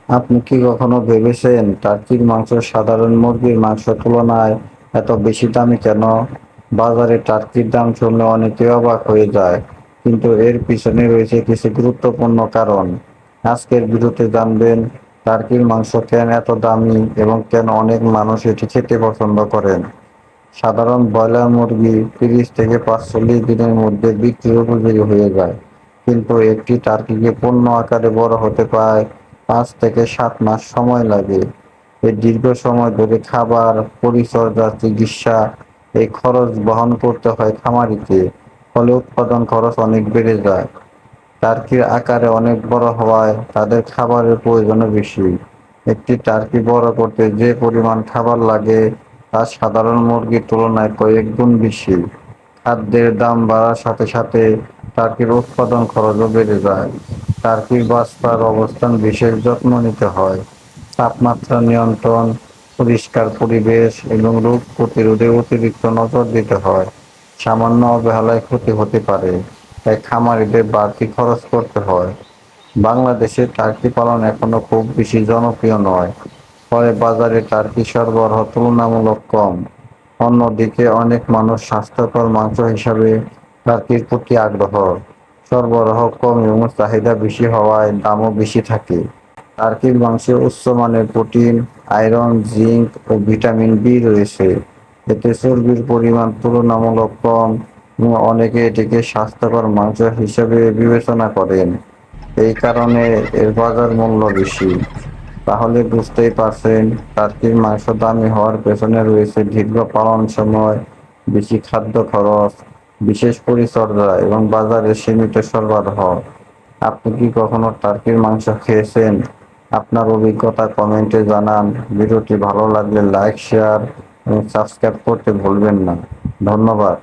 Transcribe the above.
আপনি কি কখনো ভেবেছেন টার্কির মাংস সাধারণ মুরগির মাংস তুলনায় এত বেশি দামি কেন? বাজারে টার্কির দাম শুনলে অনেকে অবাক হয়ে যায়, কিন্তু এর পিছনে রয়েছে কিছু গুরুত্বপূর্ণ কারণ। আজকের ভিডিওতে জানবেন টার্কির মাংস কেন এত দামি এবং কেন অনেক মানুষ এটি খেতে পছন্দ করেন। সাধারণ ব্রয়লার মুরগি 30 থেকে 45 দিনের মধ্যে বিক্রির উপযোগী হয়ে যায়, কিন্তু একটি টার্কিকে পূর্ণ আকারে বড় হতে প্রায় 5 থেকে 7 মাস সময় লাগে। এই দীর্ঘ সময় ধরে খাবার, পরিচর্যা, চিকিৎসা এই খরচ বহন করতে হয় খামারিকে, ফলে উৎপাদন খরচ অনেক বেড়ে যায়। টার্কির আকারে অনেক বড় হওয়ায় তাদের খাবারের প্রয়োজনও বেশি। একটি টার্কি বড় করতে যে পরিমাণ খাবার লাগে তা সাধারণ মুরগির তুলনায় কয়েক গুণ বেশি। খাদ্যের দাম বাড়ার সাথে সাথে টার্কির উৎপাদন খরচও বেড়ে যায়। টার্কির বাচ্চার অবস্থান বিশেষ যত্ন নিতে হয়। তাপমাত্রা নিয়ন্ত্রণ, পরিষ্কার পরিবেশ এবং রোগ প্রতিরোধে অতিরিক্ত নজর দিতে হয়। সামান্য অবহেলায় ক্ষতি হতে পারে, তাই খামারিদের বাড়তি খরচ করতে হয়। বাংলাদেশে টার্কি পালন এখনো খুব বেশি জনপ্রিয় নয়, ফলে বাজারে টার্কি সরবরাহ তুলনামূলক কম। অন্যদিকে অনেক মানুষ স্বাস্থ্যকর মাংস হিসাবে টার্কির প্রতি আগ্রহ। সরবরাহ কম এবং চাহিদা বেশি হওয়ায় দামও বেশি থাকে। টার্কির মাংসে উচ্চমানের প্রোটিন, আয়রন, জিঙ্ক ও ভিটামিন বি রয়েছে। এতে চর্বির পরিমাণ তুলনামূলক কম এবং অনেকে এটিকে স্বাস্থ্যকর মাংস হিসেবে বিবেচনা করেন। এই কারণে এর বাজার মূল্য বেশি। তাহলে বুঝতেই পারছেন টার্কির মাংস দামি হওয়ার পেছনে রয়েছে দীর্ঘ পালন সময়, বেশি খাদ্য খরচ, বিশেষ পরিচর্যা এবং বাজারে সীমিত সরবরাহ। আপনি কি কখনো টার্কির মাংস খেয়েছেন? আপনার অভিজ্ঞতা কমেন্টে জানান। ভিডিওটি ভালো লাগলে লাইক, শেয়ার এবং সাবস্ক্রাইব করতে ভুলবেন না। ধন্যবাদ।